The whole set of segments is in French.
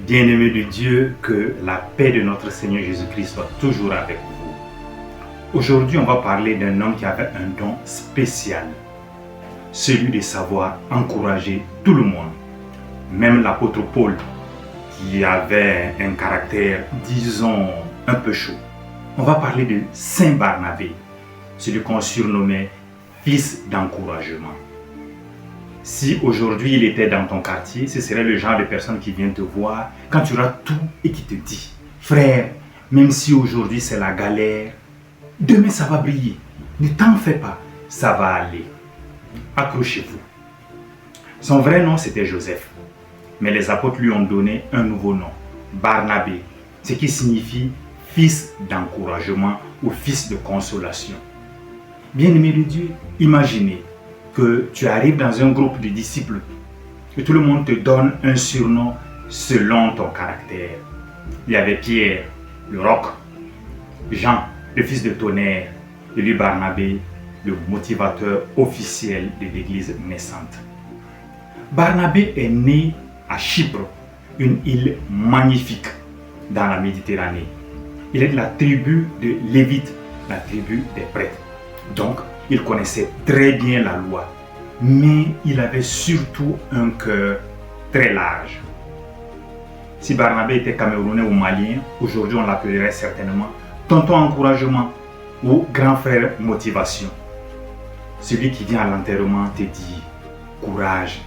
Bien-aimés de Dieu, que la paix de notre Seigneur Jésus-Christ soit toujours avec vous. Aujourd'hui, on va parler d'un homme qui avait un don spécial, celui de savoir encourager tout le monde, même l'apôtre Paul, qui avait un caractère, disons, un peu chaud. On va parler de Saint Barnabé, celui qu'on surnommait fils d'encouragement. Si aujourd'hui il était dans ton quartier, ce serait le genre de personne qui vient te voir quand tu auras tout et qui te dit: frère, même si aujourd'hui c'est la galère, demain ça va briller. Ne t'en fais pas, ça va aller. Accrochez-vous. Son vrai nom c'était Joseph, mais les apôtres lui ont donné un nouveau nom, Barnabé, ce qui signifie fils d'encouragement ou fils de consolation. Bien-aimé de Dieu, imaginez que tu arrives dans un groupe de disciples et tout le monde te donne un surnom selon ton caractère. Il y avait Pierre, le roc, Jean, le fils de tonnerre, et lui Barnabé, le motivateur officiel de l'église naissante. Barnabé est né à Chypre, une île magnifique dans la Méditerranée. Il est de la tribu de Lévite, la tribu des prêtres. Donc, il connaissait très bien la loi, mais il avait surtout un cœur très large. Si Barnabé était camerounais ou malien, aujourd'hui on l'appellerait certainement tonton encouragement ou grand frère motivation. Celui qui vient à l'enterrement te dit courage,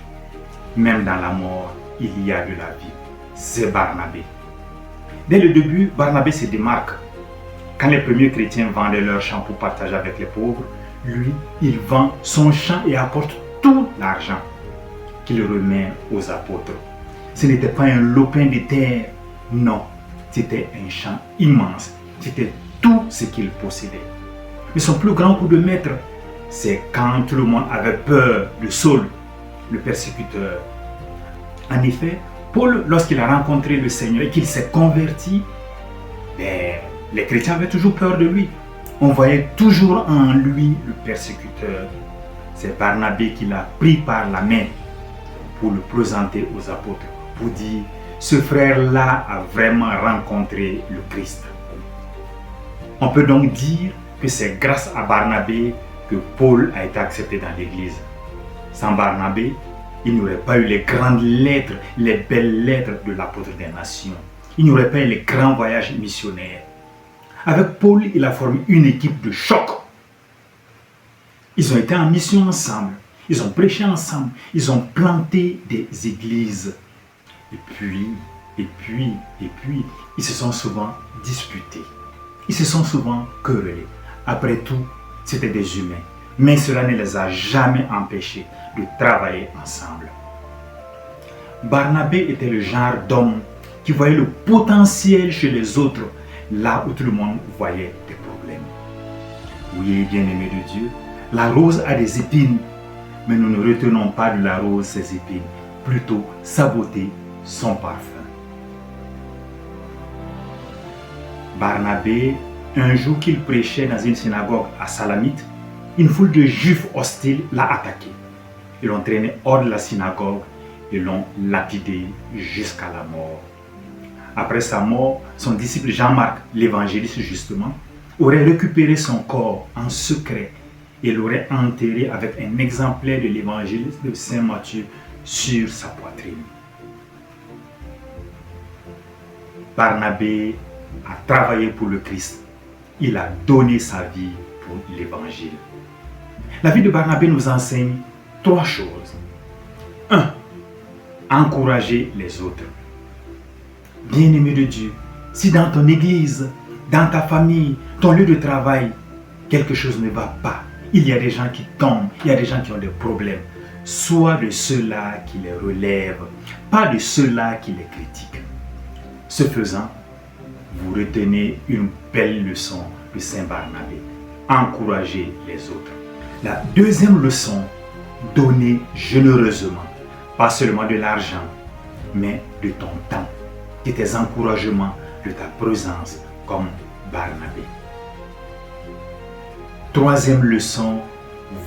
même dans la mort, il y a de la vie. C'est Barnabé. Dès le début, Barnabé se démarque. Quand les premiers chrétiens vendaient leurs champs pour partager avec les pauvres, lui, il vend son champ et apporte tout l'argent qu'il remet aux apôtres. Ce n'était pas un lopin de terre, non, c'était un champ immense. C'était tout ce qu'il possédait. Mais son plus grand coup de maître, c'est quand tout le monde avait peur de Saul, le persécuteur. En effet, Paul, lorsqu'il a rencontré le Seigneur et qu'il s'est converti, les chrétiens avaient toujours peur de lui. On voyait toujours en lui le persécuteur. C'est Barnabé qui l'a pris par la main pour le présenter aux apôtres, pour dire: ce frère-là a vraiment rencontré le Christ. On peut donc dire que c'est grâce à Barnabé que Paul a été accepté dans l'église. Sans Barnabé, il n'y aurait pas eu les grandes lettres, les belles lettres de l'apôtre des nations. Il n'y aurait pas eu les grands voyages missionnaires. Avec Paul, il a formé une équipe de choc. Ils ont été en mission ensemble. Ils ont prêché ensemble. Ils ont planté des églises. Et puis, ils se sont souvent disputés. Ils se sont souvent querellés. Après tout, c'était des humains. Mais cela ne les a jamais empêchés de travailler ensemble. Barnabé était le genre d'homme qui voyait le potentiel chez les autres, là où tout le monde voyait des problèmes. Oui, bien-aimés de Dieu, la rose a des épines, mais nous ne retenons pas de la rose ses épines, plutôt sa beauté, son parfum. Barnabé, un jour qu'il prêchait dans une synagogue à Salamite, une foule de juifs hostiles l'a attaqué. Ils l'ont traîné hors de la synagogue et l'ont lapidé jusqu'à la mort. Après sa mort, son disciple Jean-Marc, l'évangéliste justement, aurait récupéré son corps en secret et l'aurait enterré avec un exemplaire de l'évangile de Saint Matthieu sur sa poitrine. Barnabé a travaillé pour le Christ. Il a donné sa vie pour l'évangile. La vie de Barnabé nous enseigne 3 choses. 1. Encourager les autres. Bien-aimé de Dieu, si dans ton église, dans ta famille, ton lieu de travail, quelque chose ne va pas, il y a des gens qui tombent, il y a des gens qui ont des problèmes, sois de ceux-là qui les relèvent, pas de ceux-là qui les critiquent. Ce faisant, vous retenez une belle leçon de Saint Barnabé. Encouragez les autres. La deuxième leçon, donnez généreusement, pas seulement de l'argent, mais de ton temps, de tes encouragements, de ta présence comme Barnabé. Troisième leçon,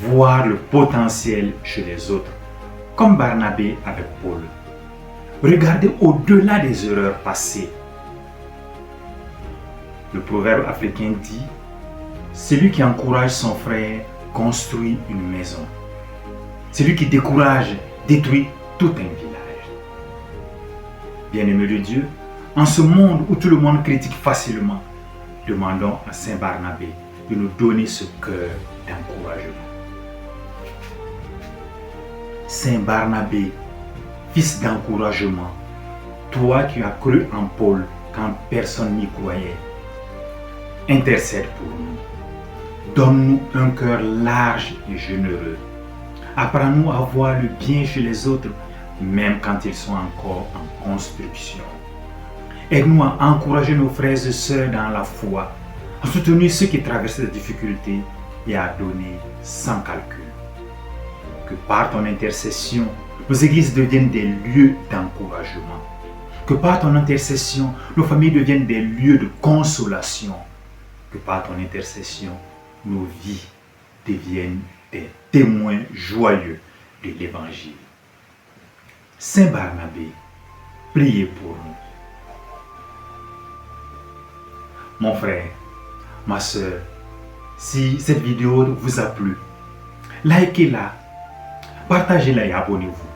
voir le potentiel chez les autres, comme Barnabé avec Paul. Regardez au-delà des erreurs passées. Le proverbe africain dit, celui qui encourage son frère construit une maison. Celui qui décourage détruit tout un village. Bien-aimés de Dieu, en ce monde où tout le monde critique facilement, demandons à Saint Barnabé de nous donner ce cœur d'encouragement. Saint Barnabé, fils d'encouragement, toi qui as cru en Paul quand personne n'y croyait, intercède pour nous. Donne-nous un cœur large et généreux. Apprends-nous à voir le bien chez les autres, même quand ils sont encore en construction. Aide-nous à encourager nos frères et sœurs dans la foi, à soutenir ceux qui traversent des difficultés et à donner sans calcul. Que par ton intercession, nos églises deviennent des lieux d'encouragement. Que par ton intercession, nos familles deviennent des lieux de consolation. Que par ton intercession, nos vies deviennent des témoins joyeux de l'Évangile. Saint Barnabé, priez pour nous. Mon frère, ma soeur, si cette vidéo vous a plu, likez-la, partagez-la et abonnez-vous.